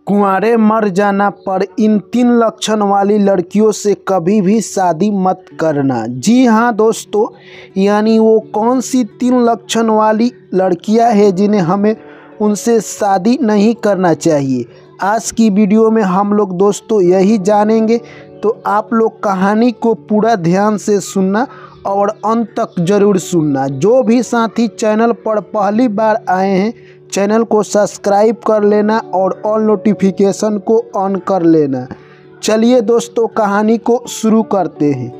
कुंवारे मर जाना पर इन 3 लक्षण वाली लड़कियों से कभी भी शादी मत करना। जी हाँ दोस्तों, यानी वो कौन सी 3 लक्षण वाली लड़कियां हैं जिन्हें हमें उनसे शादी नहीं करना चाहिए। आज की वीडियो में हम लोग दोस्तों यही जानेंगे, तो आप लोग कहानी को पूरा ध्यान से सुनना और अंत तक ज़रूर सुनना। जो भी साथी चैनल पर पहली बार आए हैं, चैनल को सब्सक्राइब कर लेना और ऑल नोटिफिकेशन को ऑन कर लेना। चलिए दोस्तों, कहानी को शुरू करते हैं।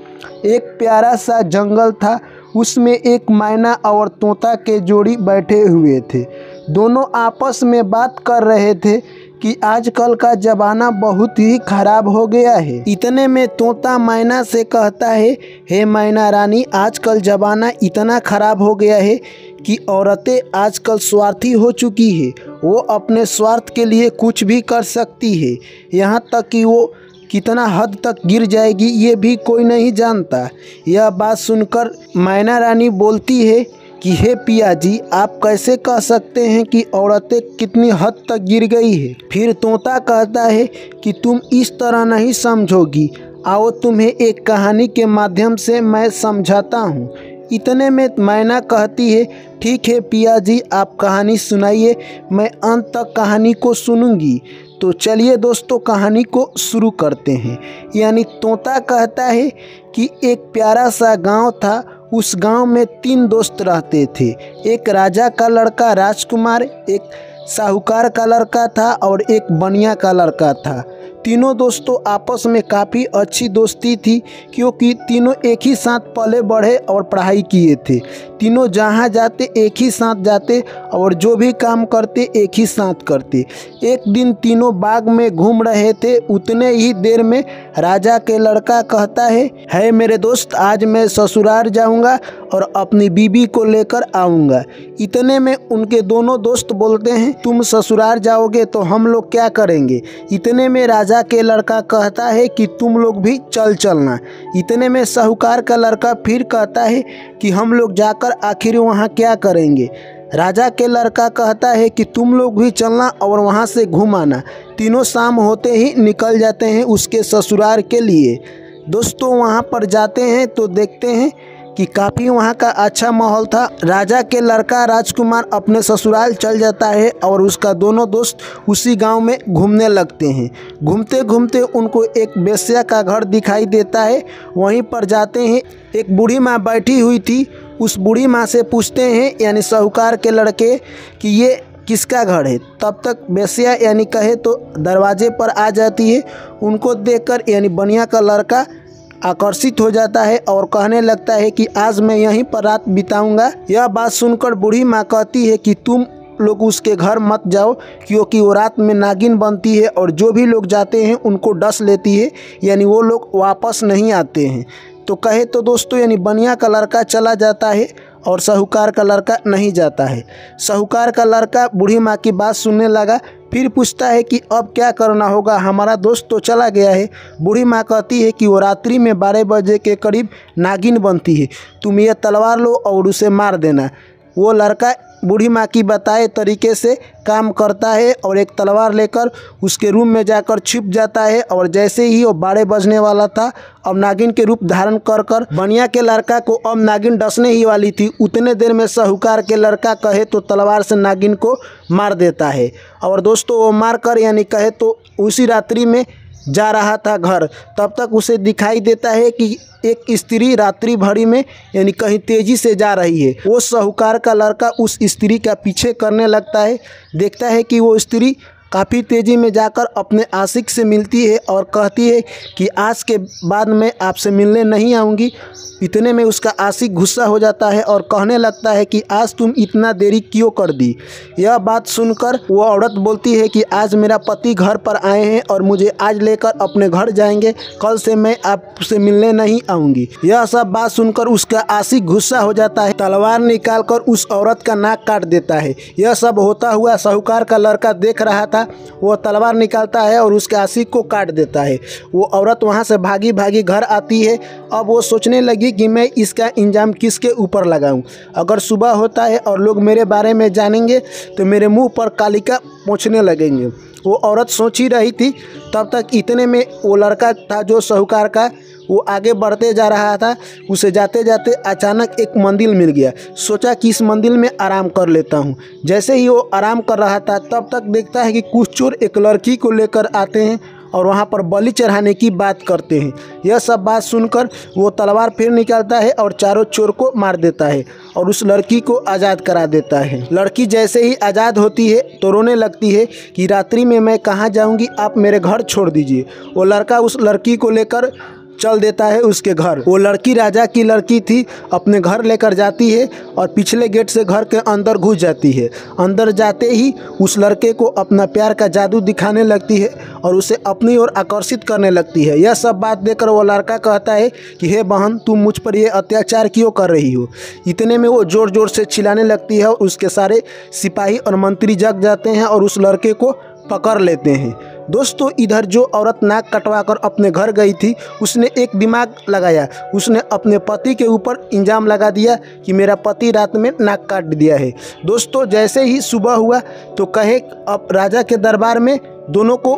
एक प्यारा सा जंगल था, उसमें एक मैना और तोता के जोड़ी बैठे हुए थे। दोनों आपस में बात कर रहे थे कि आजकल का ज़माना बहुत ही ख़राब हो गया है। इतने में तोता मैना से कहता है, हे मैना रानी, आजकल ज़माना इतना ख़राब हो गया है कि औरतें आजकल स्वार्थी हो चुकी है। वो अपने स्वार्थ के लिए कुछ भी कर सकती है, यहाँ तक कि वो कितना हद तक गिर जाएगी ये भी कोई नहीं जानता। यह बात सुनकर मैना रानी बोलती है कि हे पिया जी, आप कैसे कह सकते हैं कि औरतें कितनी हद तक गिर गई है। फिर तोता कहता है कि तुम इस तरह नहीं समझोगी, आओ तुम्हें एक कहानी के माध्यम से मैं समझाता हूँ। इतने में मैना कहती है, ठीक है पिया जी, आप कहानी सुनाइए, मैं अंत तक कहानी को सुनूंगी। तो चलिए दोस्तों, कहानी को शुरू करते हैं। यानी तोता कहता है कि एक प्यारा सा गांव था। उस गांव में 3 दोस्त रहते थे। एक राजा का लड़का राजकुमार, एक साहूकार का लड़का था और एक बनिया का लड़का था। तीनों दोस्तों आपस में काफ़ी अच्छी दोस्ती थी, क्योंकि तीनों एक ही साथ पले बढ़े और पढ़ाई किए थे। तीनों जहाँ जाते एक ही साथ जाते और जो भी काम करते एक ही साथ करते। एक दिन तीनों बाग में घूम रहे थे, उतने ही देर में राजा के लड़का कहता है मेरे दोस्त, आज मैं ससुराल जाऊंगा और अपनी बीबी को लेकर आऊँगा। इतने में उनके दोनों दोस्त बोलते हैं, तुम ससुराल जाओगे तो हम लोग क्या करेंगे। इतने में राजा के लड़का कहता है कि तुम लोग भी चलना। इतने में साहूकार का लड़का फिर कहता है कि हम लोग जाकर आखिर वहाँ क्या करेंगे। राजा के लड़का कहता है कि तुम लोग भी चलना और वहाँ से घूम आना। तीनों शाम होते ही निकल जाते हैं उसके ससुराल के लिए। दोस्तों वहाँ पर जाते हैं तो देखते हैं कि काफ़ी वहाँ का अच्छा माहौल था। राजा के लड़का राजकुमार अपने ससुराल चल जाता है और उसका दोनों दोस्त उसी गांव में घूमने लगते हैं। घूमते घूमते उनको एक वेश्या का घर दिखाई देता है। वहीं पर जाते हैं, एक बूढ़ी माँ बैठी हुई थी। उस बूढ़ी माँ से पूछते हैं, यानी साहूकार के लड़के, कि ये किसका घर है। तब तक वेश्या यानी कहे तो दरवाजे पर आ जाती है। उनको देखकर यानी बनिया का लड़का आकर्षित हो जाता है और कहने लगता है कि आज मैं यहीं पर रात बिताऊंगा। यह बात सुनकर बूढ़ी माँ कहती है कि तुम लोग उसके घर मत जाओ, क्योंकि वो रात में नागिन बनती है और जो भी लोग जाते हैं उनको डस लेती है, यानी वो लोग वापस नहीं आते हैं। तो कहे तो दोस्तों, यानी बनिया का लड़का चला जाता है और साहूकार का लड़का नहीं जाता है। साहूकार का लड़का बूढ़ी माँ की बात सुनने लगा, फिर पूछता है कि अब क्या करना होगा, हमारा दोस्त तो चला गया है। बूढ़ी माँ कहती है कि वो रात्रि में 12 बजे के करीब नागिन बनती है, तुम ये तलवार लो और उसे मार देना। वो लड़का बूढ़ी माँ की बताए तरीके से काम करता है और एक तलवार लेकर उसके रूम में जाकर छिप जाता है। और जैसे ही वो 12 बजने वाला था, अब नागिन के रूप धारण कर बनिया के लड़का को अब नागिन डसने ही वाली थी। उतने देर में साहूकार के लड़का कहे तो तलवार से नागिन को मार देता है। और दोस्तों वो मार कर यानी कहे तो उसी रात्रि में जा रहा था घर। तब तक उसे दिखाई देता है कि एक स्त्री रात्रि भरी में यानी कहीं तेजी से जा रही है। वो साहूकार का लड़का उस स्त्री का पीछे करने लगता है। देखता है कि वो स्त्री काफ़ी तेज़ी में जाकर अपने आशिक से मिलती है और कहती है कि आज के बाद मैं आपसे मिलने नहीं आऊँगी। इतने में उसका आशिक गुस्सा हो जाता है और कहने लगता है कि आज तुम इतना देरी क्यों कर दी। यह बात सुनकर वो औरत बोलती है कि आज मेरा पति घर पर आए हैं और मुझे आज लेकर अपने घर जाएंगे, कल से मैं आपसे मिलने नहीं आऊँगी। यह सब बात सुनकर उसका आशिक गुस्सा हो जाता है, तलवार निकालकर उस औरत का नाक काट देता है। यह सब होता हुआ साहूकार का लड़का देख रहा था। वो तलवार निकालता है और उसके आशिक को काट देता है। वो औरत वहाँ से भागी भागी घर आती है। अब वो सोचने लगी कि मैं इसका इंजाम किसके ऊपर लगाऊं। अगर सुबह होता है और लोग मेरे बारे में जानेंगे तो मेरे मुंह पर कालिका पोंछने लगेंगे। वो औरत सोच ही रही थी। तब तक इतने में वो लड़का था जो साहूकार का, वो आगे बढ़ते जा रहा था। उसे जाते जाते अचानक एक मंदिर मिल गया। सोचा कि इस मंदिर में आराम कर लेता हूँ। जैसे ही वो आराम कर रहा था तब तक देखता है कि कुछ चोर एक लड़की को लेकर आते हैं और वहाँ पर बलि चढ़ाने की बात करते हैं। यह सब बात सुनकर वो तलवार फिर निकालता है और चारों चोर को मार देता है और उस लड़की को आज़ाद करा देता है। लड़की जैसे ही आज़ाद होती है तो रोने लगती है कि रात्रि में मैं कहाँ जाऊँगी, आप मेरे घर छोड़ दीजिए। वो लड़का उस लड़की को लेकर चल देता है उसके घर। वो लड़की राजा की लड़की थी, अपने घर लेकर जाती है और पिछले गेट से घर के अंदर घुस जाती है। अंदर जाते ही उस लड़के को अपना प्यार का जादू दिखाने लगती है और उसे अपनी ओर आकर्षित करने लगती है। यह सब बात देखकर वो लड़का कहता है कि हे बहन, तुम मुझ पर ये अत्याचार क्यों कर रही हो। इतने में वो ज़ोर ज़ोर से चिल्लाने लगती है और उसके सारे सिपाही और मंत्री जग जाते हैं और उस लड़के को पकड़ लेते हैं। दोस्तों, इधर जो औरत नाक कटवाकर अपने घर गई थी उसने एक दिमाग लगाया। उसने अपने पति के ऊपर इल्ज़ाम लगा दिया कि मेरा पति रात में नाक काट दिया है। दोस्तों, जैसे ही सुबह हुआ तो कहे अब राजा के दरबार में दोनों को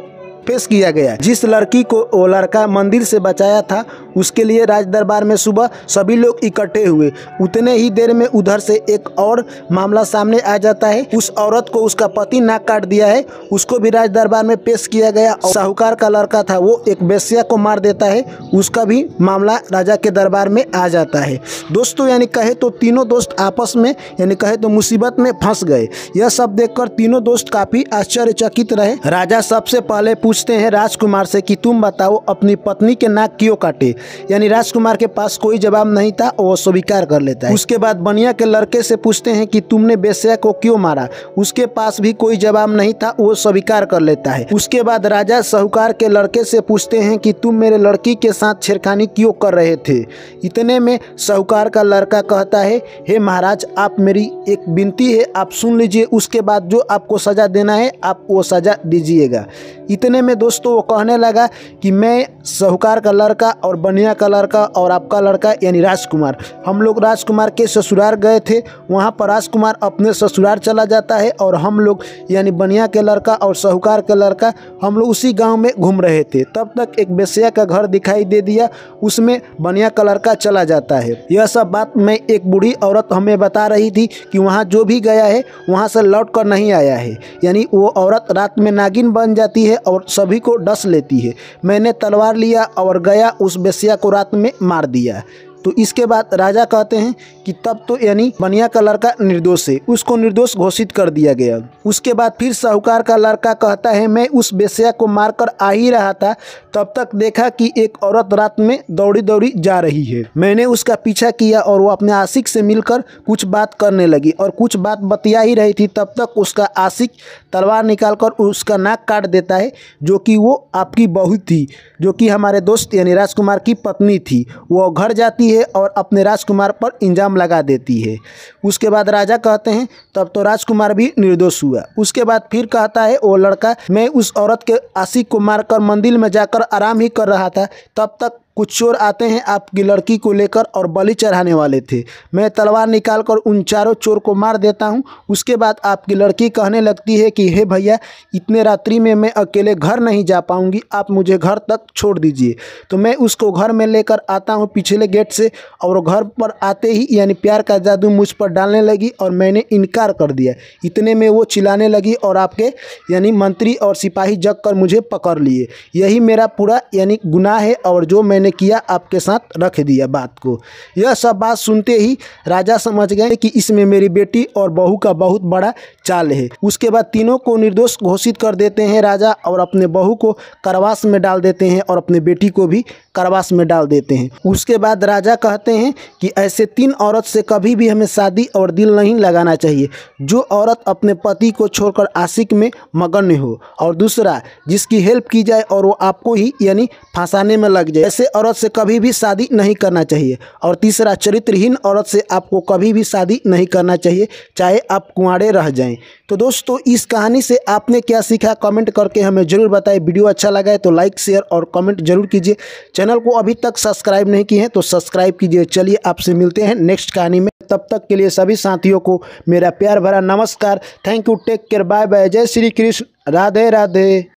पेश किया गया। जिस लड़की को वो लड़का मंदिर से बचाया था उसके लिए राज दरबार में सुबह सभी लोग इकट्ठे हुए। उतने ही देर में उधर से एक और मामला सामने आ जाता है। उस औरत को उसका पति नाक काट दिया है, उसको भी राज दरबार में पेश किया गया। और साहूकार का लड़का था, वो एक वेश्या को मार देता है, उसका भी मामला राजा के दरबार में आ जाता है। दोस्तों, यानी कहे तो तीनों दोस्त आपस में यानी कहे तो मुसीबत में फंस गए। यह सब देखकर तीनों दोस्त काफी आश्चर्यचकित रहे। राजा सबसे पहले पूछते हैं राजकुमार से कि तुम बताओ अपनी पत्नी के नाक क्यों काटे। यानी राजकुमार के पास कोई जवाब नहीं था, वो स्वीकार कर लेता है। उसके बाद बनिया के लड़के से पूछते हैं कि तुमने वेश्या को क्यों मारा। उसके पास भी कोई जवाब नहीं था, वो स्वीकार कर लेता है। उसके बाद राजा साहूकार के लड़के से पूछते हैं कि तुम मेरे लड़की के साथ छेड़खानी क्यों कर रहे थे। इतने में साहूकार का लड़का कहता है, हे महाराज, आप मेरी एक विनती है, आप सुन लीजिए, उसके बाद जो आपको सजा देना है आप वो सजा दीजिएगा। इतने में दोस्तों वो कहने लगा कि मैं साहूकार का लड़का और बनिया का लड़का और आपका लड़का यानी राजकुमार, हम लोग राजकुमार के ससुराल गए थे। वहाँ पर राजकुमार अपने ससुराल चला जाता है और हम लोग यानी बनिया के लड़का और साहूकार के लड़का हम लोग उसी गांव में घूम रहे थे। तब तक एक वेश्या का घर दिखाई दे दिया, उसमें बनिया का लड़का चला जाता है। यह सब बात मैं एक बूढ़ी औरत हमें बता रही थी कि वहाँ जो भी गया है वहाँ से लौट कर नहीं आया है। यानी वो औरत रात में नागिन बन जाती है और सभी को डस लेती है। मैंने तलवार लिया और गया उस वेश्या को रात में मार दिया। तो इसके बाद राजा कहते हैं कि तब तो यानी बनिया का लड़का निर्दोष है, उसको निर्दोष घोषित कर दिया गया। उसके बाद फिर साहूकार का लड़का कहता है मैं उस वेश्या को मारकर आ ही रहा था, तब तक देखा कि एक औरत रात में दौड़ी दौड़ी जा रही है। मैंने उसका पीछा किया और वो अपने आशिक से मिलकर कुछ बात करने लगी और कुछ बात बतिया ही रही थी। तब तक उसका आशिक तलवार निकालकर उसका नाक काट देता है, जो कि वो आपकी बहू थी, जो कि हमारे दोस्त यानी राजकुमार की पत्नी थी। वो घर जाती है और अपने राजकुमार पर इल्जाम लगा देती है। उसके बाद राजा कहते हैं तब तो राजकुमार भी निर्दोष हुआ। उसके बाद फिर कहता है वो लड़का मैं उस औरत के आशिक को मारकर मंदिर में जाकर आराम ही कर रहा था, तब तक कुछ चोर आते हैं आपकी लड़की को लेकर और बलि चढ़ाने वाले थे। मैं तलवार निकालकर उन चारों चोर को मार देता हूं। उसके बाद आपकी लड़की कहने लगती है कि हे भैया, इतने रात्रि में मैं अकेले घर नहीं जा पाऊंगी, आप मुझे घर तक छोड़ दीजिए। तो मैं उसको घर में लेकर आता हूं पिछले गेट से, और वो घर पर आते ही यानी प्यार का जादू मुझ पर डालने लगी और मैंने इनकार कर दिया। इतने में वो चिल्लाने लगी और आपके यानी मंत्री और सिपाही जग कर मुझे पकड़ लिए। यही मेरा पूरा यानी गुनाह है और जो मैंने किया आपके साथ रख दिया बात को। यह सब बात सुनते ही राजा समझ गए कि इसमें मेरी बेटी और बहू का बहुत बड़ा चाल है। उसके बाद तीनों को निर्दोष घोषित कर देते हैं राजा, और अपने बहू को कारावास में डाल देते हैं और अपने बेटी को भी कारावास में डाल देते हैं। उसके बाद राजा कहते हैं कि ऐसे 3 औरत से कभी भी हमें शादी और दिल नहीं लगाना चाहिए। जो औरत अपने पति को छोड़कर आशिक में मगन हो, और दूसरा जिसकी हेल्प की जाए और वो आपको ही यानी फंसाने में लग जाए। ऐसे औरत से कभी भी शादी नहीं करना चाहिए। और तीसरा, चरित्रहीन औरत से आपको कभी भी शादी नहीं करना चाहिए, चाहे आप कुंवारे रह जाएं। तो दोस्तों, इस कहानी से आपने क्या सीखा कमेंट करके हमें ज़रूर बताएं। वीडियो अच्छा लगा है तो लाइक शेयर और कमेंट जरूर कीजिए। चैनल को अभी तक सब्सक्राइब नहीं किए हैं तो सब्सक्राइब कीजिए। चलिए आपसे मिलते हैं नेक्स्ट कहानी में, तब तक के लिए सभी साथियों को मेरा प्यार भरा नमस्कार। Thank you, take care, bye bye, जय श्री कृष्ण, राधे राधे।